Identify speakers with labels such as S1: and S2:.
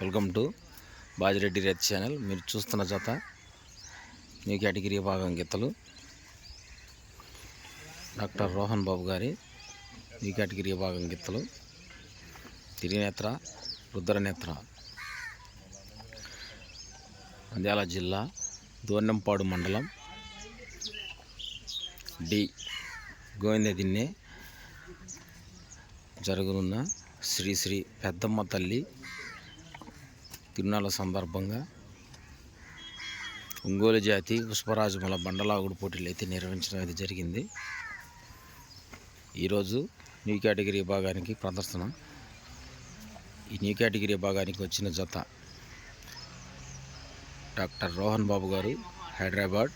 S1: Welcome to Bajireddy రైతు channel. మీరు చూస్తున్న జత న్యూ కేటగిరీ విభాగం గిత్తలు డాక్టర్ రోహన్ బాబు గారి న్యూ కేటగిరీ విభాగం గిత్తలు తిరినేత్ర రుద్రనేత్ర నంద్యాల జిల్లా దోర్నంపాడు మండలం డి గోవిందదిన్నె జరగనున్న శ్రీ శ్రీ పెద్దమ్మ తల్లి తిరునాళ్ళ సందర్భంగా ఒంగోలు జాతి పుష్పరాజముల బండలాగుడు పోటీలు అయితే నిర్వహించడం అయితే జరిగింది. ఈరోజు న్యూ కేటగిరీ విభాగానికి ప్రదర్శన. ఈ న్యూ కేటగిరీ విభాగానికి వచ్చిన జత డాక్టర్ రోహన్ బాబు గారు హైదరాబాద్,